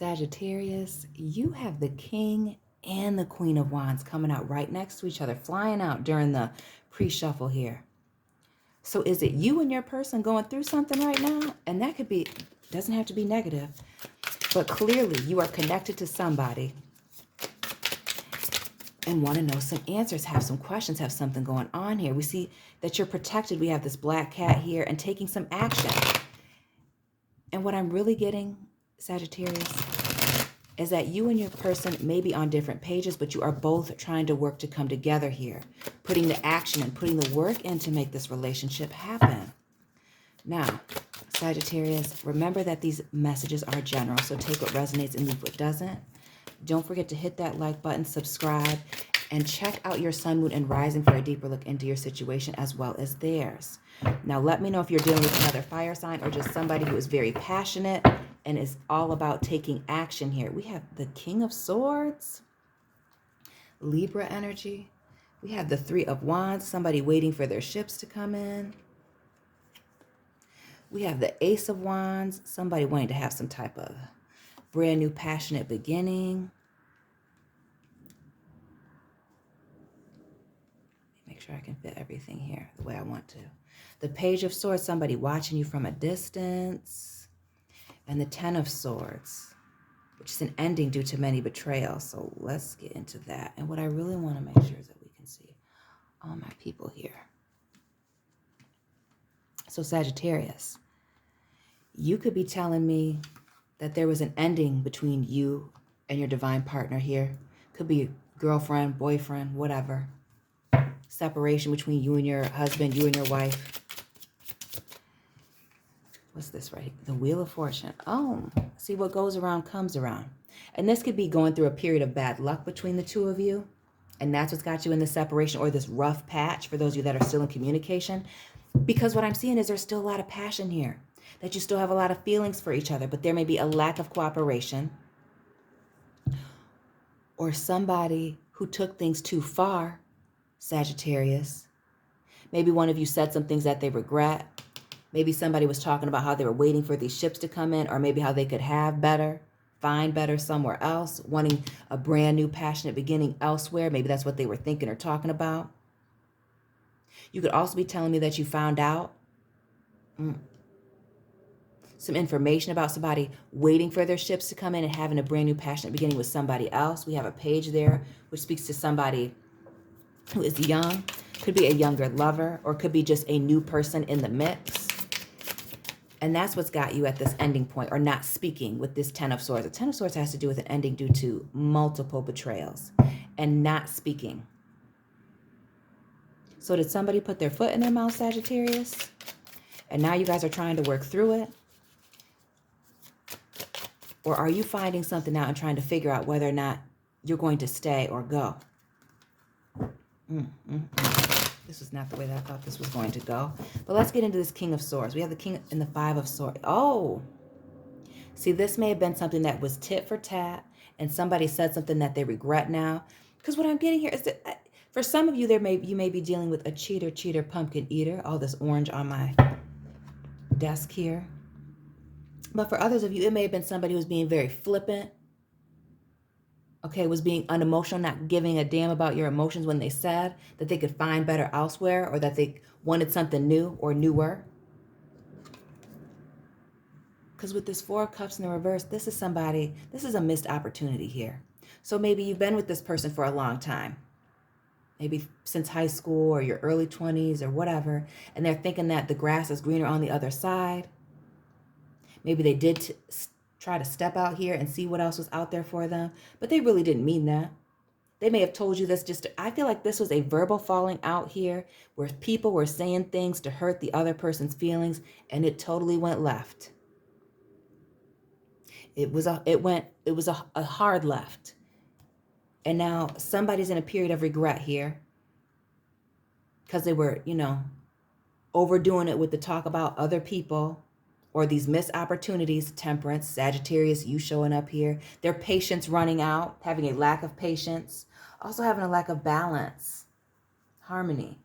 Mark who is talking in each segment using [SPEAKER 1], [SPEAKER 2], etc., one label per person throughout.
[SPEAKER 1] Sagittarius, you have the King and the Queen of Wands coming out right next to each other, flying out during the pre-shuffle here. So is it you and your person going through something right now? And that could be, doesn't have to be negative, but clearly you are connected to somebody and want to know some answers, have some questions, have something going on here. We see that you're protected. We have this black cat here and taking some action. And what I'm really getting, Sagittarius, is that you and your person may be on different pages, but you are both trying to work to come together here, putting the action and putting the work in to make this relationship happen. Now, Sagittarius, remember that these messages are general, so take what resonates and leave what doesn't. Don't forget to hit that like button, subscribe, and check out your sun, moon, and rising for a deeper look into your situation as well as theirs. Now, let me know if you're dealing with another fire sign or just somebody who is very passionate and is all about taking action here. We have the King of Swords, Libra energy. We have the Three of Wands, somebody waiting for their ships to come in. We have the Ace of Wands, somebody wanting to have some type of brand new passionate beginning. Make sure I can fit everything here the way I want to. The Page of Swords, somebody watching you from a distance. And the Ten of Swords, which is an ending due to many betrayals. So let's get into that. And what I really want to make sure is that we can see all my people here. So Sagittarius, you could be telling me that there was an ending between you and your divine partner here. Could be girlfriend, boyfriend, whatever. Separation between you and your husband, you and your wife. What's this right here? The Wheel of Fortune. Oh, see, what goes around comes around. And this could be going through a period of bad luck between the two of you. And that's what's got you in this separation or this rough patch for those of you that are still in communication. Because what I'm seeing is there's still a lot of passion here. That you still have a lot of feelings for each other. But there may be a lack of cooperation. Or somebody who took things too far, Sagittarius. Maybe one of you said some things that they regret. Maybe somebody was talking about how they were waiting for these ships to come in, or maybe how they could have better, find better somewhere else, wanting a brand new passionate beginning elsewhere. Maybe that's what they were thinking or talking about. You could also be telling me that you found out some information about somebody waiting for their ships to come in and having a brand new passionate beginning with somebody else. We have a page there which speaks to somebody who is young. Could be a younger lover, or could be just a new person in the mix. And that's what's got you at this ending point, or not speaking with this Ten of Swords. The Ten of Swords has to do with an ending due to multiple betrayals and not speaking. So did somebody put their foot in their mouth, Sagittarius? And now you guys are trying to work through it? Or are you finding something out and trying to figure out whether or not you're going to stay or go? This was not the way that I thought this was going to go. But let's get into this King of Swords. We have the King and the Five of Swords. Oh, see, this may have been something that was tit for tat, and somebody said something that they regret now. Because what I'm getting here is that for some of you, you may be dealing with a cheater, pumpkin eater. All this orange on my desk here. But for others of you, it may have been somebody who was being very flippant. Okay, was being unemotional, not giving a damn about your emotions when they said that they could find better elsewhere, or that they wanted something new or newer. Because with this Four of Cups in the reverse, this is a missed opportunity here. So maybe you've been with this person for a long time, maybe since high school or your early 20s or whatever, and they're thinking that the grass is greener on the other side. Maybe they did try to step out here and see what else was out there for them, but they really didn't mean that. They may have told you this I feel like this was a verbal falling out here where people were saying things to hurt the other person's feelings, and it totally went left. It was a hard left. And now somebody's in a period of regret here because they were, overdoing it with the talk about other people. Or these missed opportunities, Temperance, Sagittarius, you showing up here. Their patience running out, having a lack of patience. Also having a lack of balance, harmony.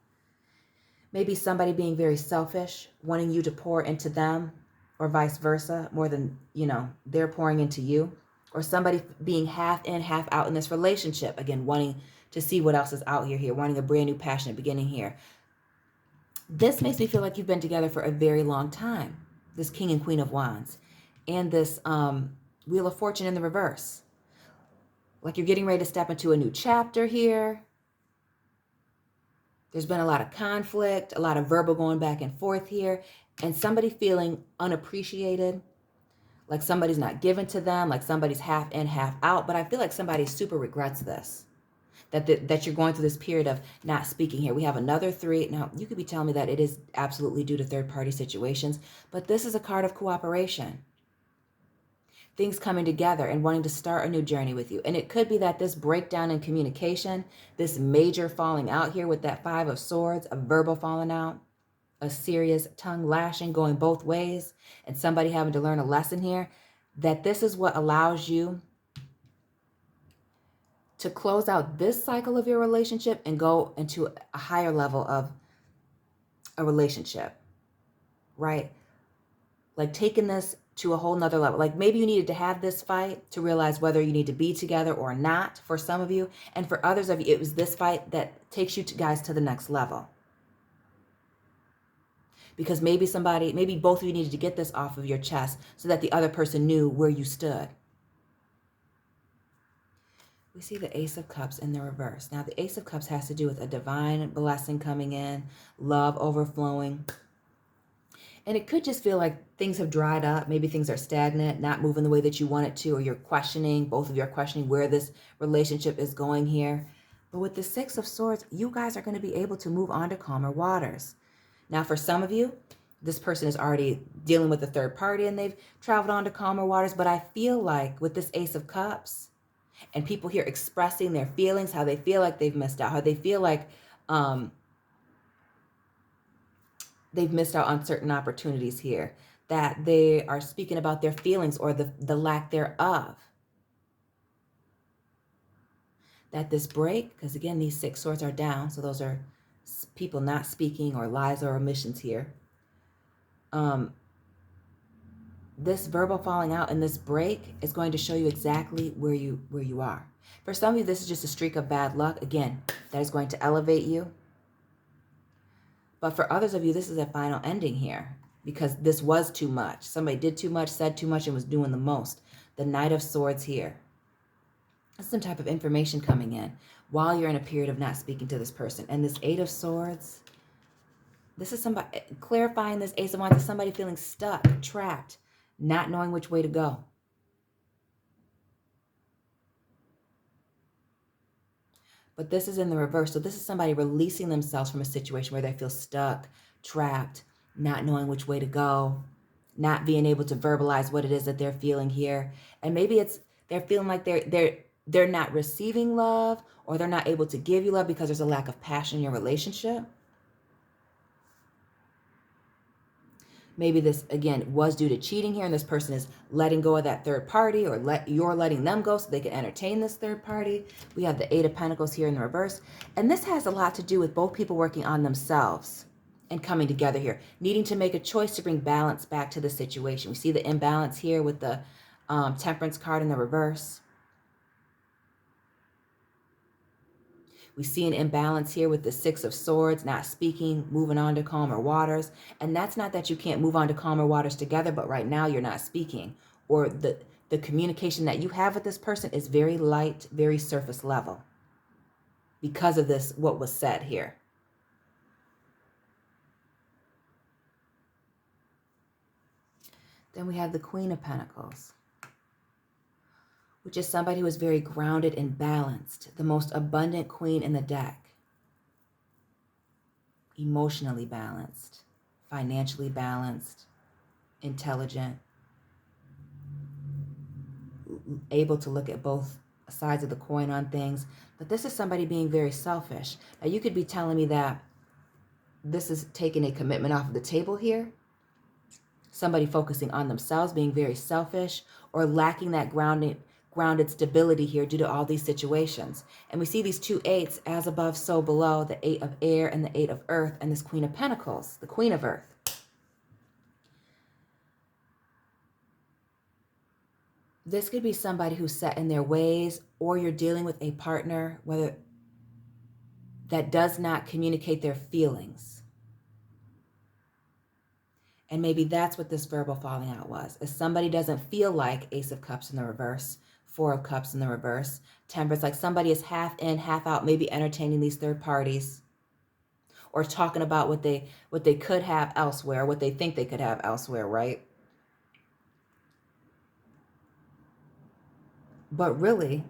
[SPEAKER 1] Maybe somebody being very selfish, wanting you to pour into them, or vice versa, more than, they're pouring into you. or somebody being half in, half out in this relationship. Again, wanting to see what else is out here, wanting a brand new passionate beginning here. This makes me feel like you've been together for a very long time. This King and Queen of Wands. And this Wheel of Fortune in the reverse. Like you're getting ready to step into a new chapter here. There's been a lot of conflict, a lot of verbal going back and forth here, and somebody feeling unappreciated, like somebody's not given to them, like somebody's half in, half out. But I feel like somebody super regrets this, that you're going through this period of not speaking here. We have another 3. Now, you could be telling me that it is absolutely due to third-party situations, but this is a card of cooperation. Things coming together and wanting to start a new journey with you. And it could be that this breakdown in communication, this major falling out here with that 5 of Swords, a verbal falling out, a serious tongue lashing going both ways, and somebody having to learn a lesson here, that this is what allows you to close out this cycle of your relationship and go into a higher level of a relationship, right? Like taking this to a whole nother level. Like maybe you needed to have this fight to realize whether you need to be together or not for some of you. And for others of you, it was this fight that takes you guys to the next level. Because maybe both of you needed to get this off of your chest so that the other person knew where you stood. We see the Ace of Cups in the reverse. Now, the Ace of Cups has to do with a divine blessing coming in, love overflowing. And it could just feel like things have dried up. Maybe things are stagnant, not moving the way that you want it to, or you're questioning, both of you are questioning where this relationship is going here. But with the 6 of Swords, you guys are going to be able to move on to calmer waters. Now, for some of you, this person is already dealing with a third party and they've traveled on to calmer waters. But I feel like with this Ace of Cups and people here expressing their feelings, how they feel like they've missed out, how they feel like they've missed out on certain opportunities here, that they are speaking about their feelings or the lack thereof. That this break, because again, these 6 swords are down, so those are people not speaking or lies or omissions here. This verbal falling out and this break is going to show you exactly where you are. For some of you, this is just a streak of bad luck. Again, that is going to elevate you. But for others of you, this is a final ending here because this was too much. Somebody did too much, said too much, and was doing the most. The Knight of Swords here. That's some type of information coming in while you're in a period of not speaking to this person. And this 8 of Swords, this is somebody clarifying this Ace of Wands is somebody feeling stuck, trapped, not knowing which way to go. But this is in the reverse. So this is somebody releasing themselves from a situation where they feel stuck, trapped, not knowing which way to go, not being able to verbalize what it is that they're feeling here. And maybe they're feeling like they're not receiving love, or they're not able to give you love because there's a lack of passion in your relationship. Maybe this, again, was due to cheating here, and this person is letting go of that third party, or you're letting them go so they can entertain this third party. We have the 8 of Pentacles here in the reverse. And this has a lot to do with both people working on themselves and coming together here, needing to make a choice to bring balance back to the situation. We see the imbalance here with the Temperance card in the reverse. We see an imbalance here with the 6 of Swords, not speaking, moving on to calmer waters. And that's not that you can't move on to calmer waters together, but right now you're not speaking. Or the communication that you have with this person is very light, very surface level. Because of this, what was said here. Then we have the Queen of Pentacles, which is somebody who is very grounded and balanced, the most abundant queen in the deck. Emotionally balanced, financially balanced, intelligent, able to look at both sides of the coin on things. But this is somebody being very selfish. Now, you could be telling me that this is taking a commitment off of the table here. Somebody focusing on themselves, being very selfish, or lacking that grounded stability here due to all these situations. And we see these 2 8s, as above, so below, the 8 of air and the 8 of earth, and this Queen of Pentacles, the Queen of Earth. This could be somebody who's set in their ways, or you're dealing with a partner whether that does not communicate their feelings. And maybe that's what this verbal falling out was. If somebody doesn't feel like Ace of Cups in the reverse, Four of Cups in the reverse, Temperance, like somebody is half in, half out, maybe entertaining these third parties, or talking about what they could have elsewhere, what they think they could have elsewhere, right? But really,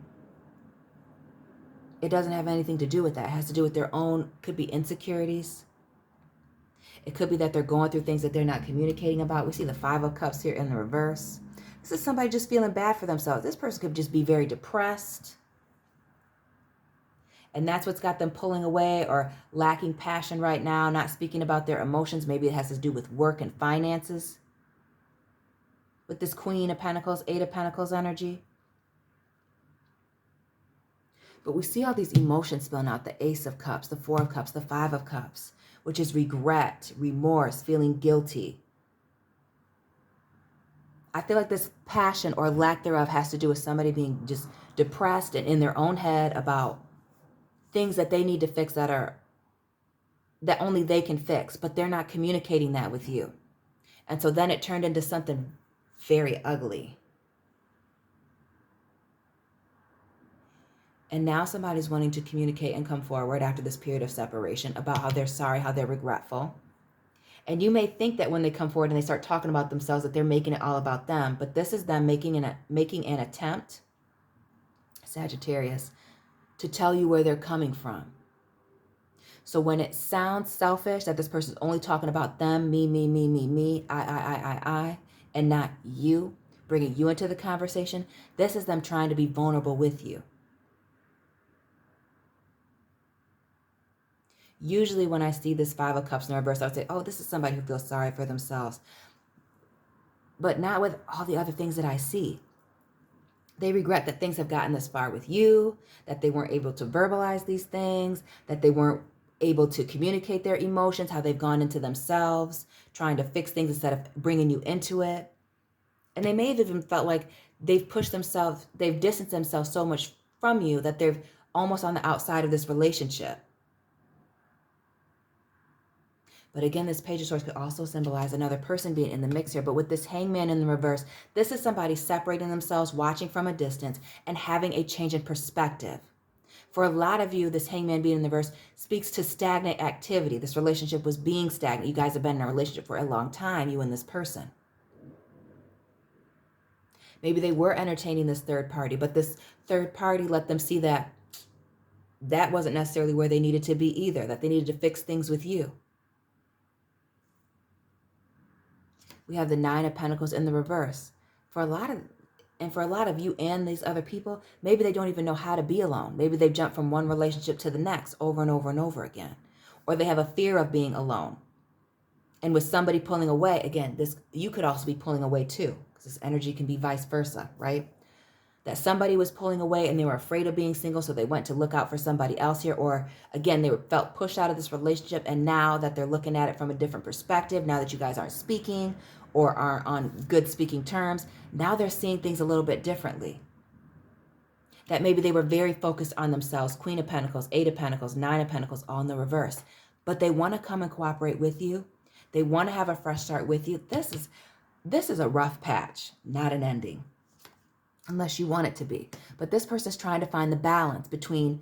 [SPEAKER 1] it doesn't have anything to do with that. It has to do with their own, could be insecurities. It could be that they're going through things that they're not communicating about. We see the Five of Cups here in the reverse. This is somebody just feeling bad for themselves. This person could just be very depressed. And that's what's got them pulling away or lacking passion right now, not speaking about their emotions. Maybe it has to do with work and finances. With this Queen of Pentacles, Eight of Pentacles energy. But we see all these emotions spilling out. The Ace of Cups, the Four of Cups, the Five of Cups, which is regret, remorse, feeling guilty. I feel like this passion or lack thereof has to do with somebody being just depressed and in their own head about things that they need to fix that only they can fix, but they're not communicating that with you. And so then it turned into something very ugly. And now somebody's wanting to communicate and come forward after this period of separation about how they're sorry, how they're regretful. And you may think that when they come forward and they start talking about themselves that they're making it all about them, but this is them making an attempt, Sagittarius, to tell you where they're coming from. So when it sounds selfish that this person's only talking about them, me, I, and not you, bringing you into the conversation, this is them trying to be vulnerable with you. Usually when I see this Five of Cups in reverse, I would say, oh, this is somebody who feels sorry for themselves. But not with all the other things that I see. They regret that things have gotten this far with you, that they weren't able to verbalize these things, that they weren't able to communicate their emotions, how they've gone into themselves, trying to fix things instead of bringing you into it. And they may have even felt like they've distanced themselves so much from you that they're almost on the outside of this relationship. But again, this Page of Swords could also symbolize another person being in the mix here. But with this Hangman in the reverse, this is somebody separating themselves, watching from a distance, and having a change in perspective. For a lot of you, this Hangman being in the reverse speaks to stagnant activity. This relationship was being stagnant. You guys have been in a relationship for a long time, you and this person. Maybe they were entertaining this third party, but this third party let them see that that wasn't necessarily where they needed to be either, that they needed to fix things with you. We have the Nine of Pentacles in the reverse. For a lot of you and these other people, maybe they don't even know how to be alone. Maybe they've jumped from one relationship to the next over and over and over again. Or they have a fear of being alone. And with somebody pulling away, again, you could also be pulling away too, because this energy can be vice versa, right? That somebody was pulling away and they were afraid of being single, so they went to look out for somebody else here. Or again, they felt pushed out of this relationship, and now that they're looking at it from a different perspective, now that you guys aren't speaking or aren't on good speaking terms, now they're seeing things a little bit differently. That maybe they were very focused on themselves. Queen of Pentacles, Eight of Pentacles, Nine of Pentacles, all in the reverse. But they want to come and cooperate with you. They want to have a fresh start with you. This is a rough patch, not an ending. Unless you want it to be. But this person is trying to find the balance between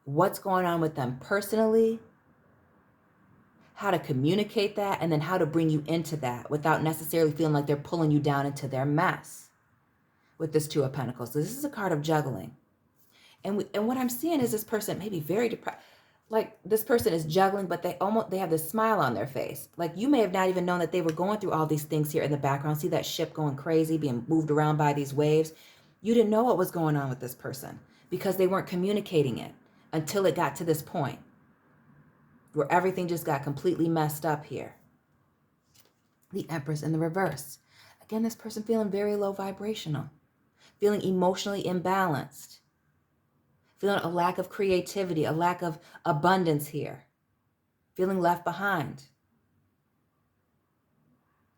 [SPEAKER 1] what's going on with them personally, how to communicate that, and then how to bring you into that without necessarily feeling like they're pulling you down into their mess with this Two of Pentacles. So this is a card of juggling. And what I'm seeing is this person may be very depressed. Like this person is juggling, but they have this smile on their face. Like you may have not even known that they were going through all these things here in the background. See that ship going crazy, being moved around by these waves. You didn't know what was going on with this person because they weren't communicating it until it got to this point where everything just got completely messed up here. The Empress in the reverse. Again, this person feeling very low vibrational, feeling emotionally imbalanced. Feeling a lack of creativity, a lack of abundance here. Feeling left behind.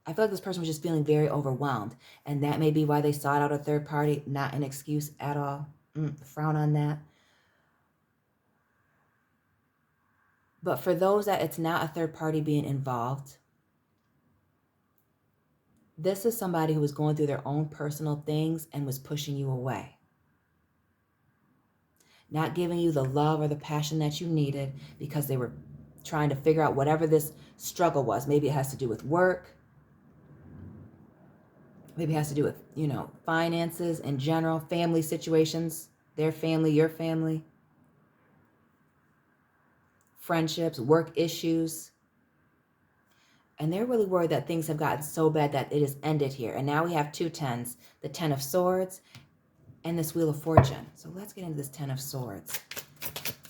[SPEAKER 1] I feel like this person was just feeling very overwhelmed. And that may be why they sought out a third party. Not an excuse at all. Frown on that. But for those that it's not a third party being involved, this is somebody who was going through their own personal things and was pushing you away. Not giving you the love or the passion that you needed because they were trying to figure out whatever this struggle was. Maybe it has to do with work. Maybe it has to do with, finances in general, family situations, their family, your family, friendships, work issues. And they're really worried that things have gotten so bad that it has ended here. And now we have two tens, the 10 of Swords and this Wheel of Fortune. So let's get into this 10 of Swords,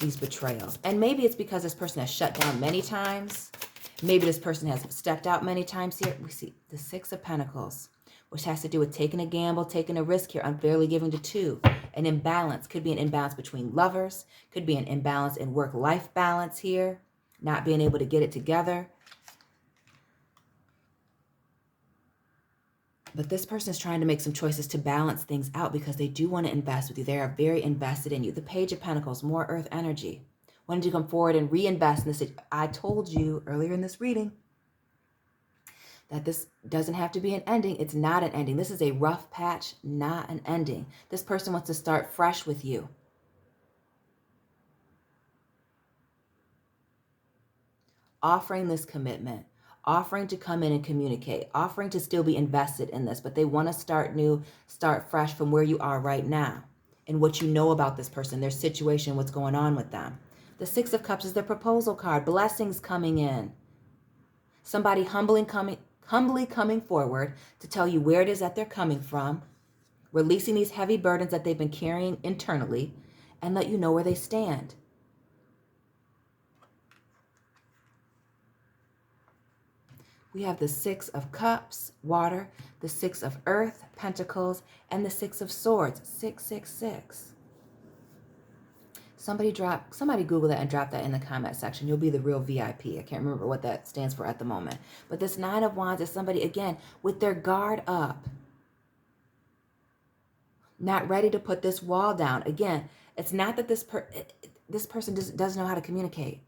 [SPEAKER 1] these betrayals. And maybe it's because this person has shut down many times. Maybe this person has stepped out many times here. We see the 6 of Pentacles, which has to do with taking a gamble, taking a risk here, unfairly giving to two. An imbalance. Could be an imbalance between lovers. Could be an imbalance in work-life balance here. Not being able to get it together. But this person is trying to make some choices to balance things out because they do want to invest with you. They are very invested in you. The Page of Pentacles, more earth energy. Wanted to come forward and reinvest in this. I told you earlier in this reading that this doesn't have to be an ending. It's not an ending. This is a rough patch, not an ending. This person wants to start fresh with you. Offering this commitment. Offering to come in and communicate, offering to still be invested in this, but they want to start new, start fresh from where you are right now and what you know about this person, their situation, what's going on with them. The 6 of Cups is the proposal card, blessings coming in. Somebody humbly coming forward to tell you where it is that they're coming from, releasing these heavy burdens that they've been carrying internally, and let you know where they stand. We have the 6 of Cups, water, the 6 of Earth, Pentacles, and the 6 of Swords, 666. Somebody Google that and drop that in the comment section. You'll be the real VIP. I can't remember what that stands for at the moment. But this 9 of Wands is somebody, again, with their guard up. Not ready to put this wall down. Again, it's not that this person doesn't know how to communicate.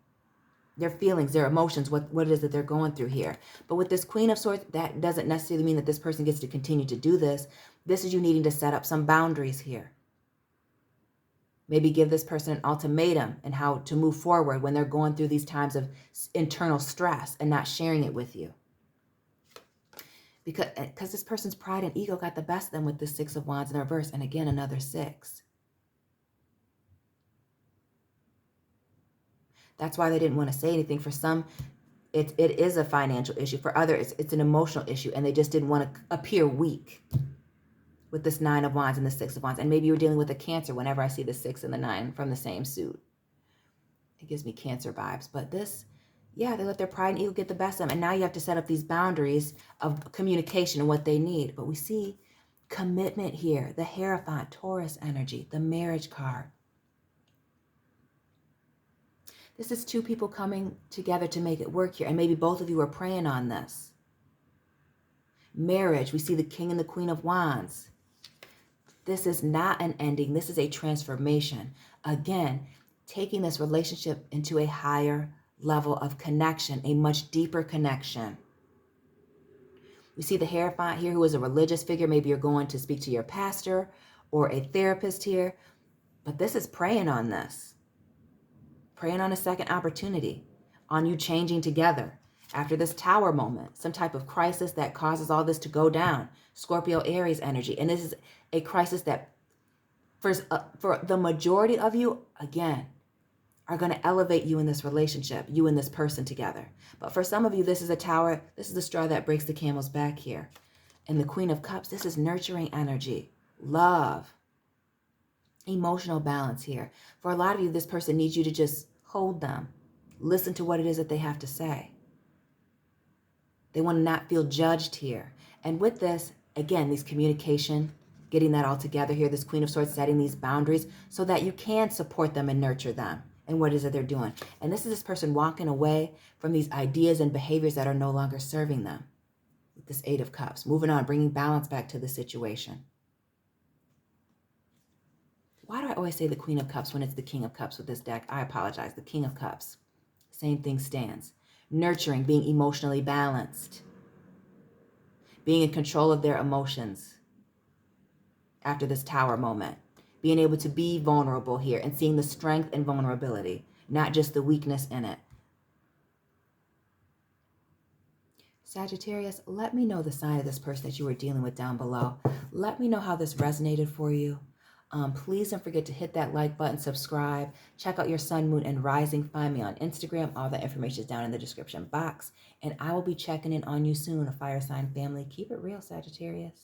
[SPEAKER 1] Their feelings, their emotions, what it is that they're going through here. But with this Queen of Swords, that doesn't necessarily mean that this person gets to continue to do this. This is you needing to set up some boundaries here. Maybe give this person an ultimatum and how to move forward when they're going through these times of internal stress and not sharing it with you. Because this person's pride and ego got the best of them with the 6 of Wands in reverse. And again, another 6. That's why they didn't want to say anything. For some, it is a financial issue. For others, it's an emotional issue, and they just didn't want to appear weak with this 9 of Wands and the 6 of Wands. And maybe you're dealing with a Cancer whenever I see the 6 and the 9 from the same suit. It gives me Cancer vibes. But this, yeah, they let their pride and ego get the best of them. And now you have to set up these boundaries of communication and what they need. But we see commitment here, the Hierophant, Taurus energy, the marriage card. This is two people coming together to make it work here. And maybe both of you are praying on this. Marriage, we see the King and the Queen of Wands. This is not an ending. This is a transformation. Again, taking this relationship into a higher level of connection, a much deeper connection. We see the Hierophant here who is a religious figure. Maybe you're going to speak to your pastor or a therapist here. But this is praying on this. Praying on a second opportunity, on you changing together. After this Tower moment, some type of crisis that causes all this to go down. Scorpio, Aries energy. And this is a crisis that for the majority of you, again, are going to elevate you in this relationship, you and this person together. But for some of you, this is a Tower. This is the straw that breaks the camel's back here. And the Queen of Cups, this is nurturing energy, love, emotional balance here. For a lot of you, this person needs you to just hold them. Listen to what it is that they have to say. They want to not feel judged here. And with this, again, these communication, getting that all together here, this Queen of Swords setting these boundaries so that you can support them and nurture them and what it is that they're doing. And this is this person walking away from these ideas and behaviors that are no longer serving them. this Eight of Cups. Moving on, bringing balance back to the situation. Why do I always say the Queen of Cups when it's the King of Cups with this deck? I apologize. The King of Cups. Same thing stands. Nurturing, being emotionally balanced. Being in control of their emotions after this Tower moment. Being able to be vulnerable here and seeing the strength and vulnerability, not just the weakness in it. Sagittarius, let me know the sign of this person that you were dealing with down below. Let me know how this resonated for you. Please don't forget to hit that like button, subscribe, check out your sun, moon, and rising. Find me on Instagram. All that information is down in the description box. And I will be checking in on you soon, a fire sign family. Keep it real, Sagittarius.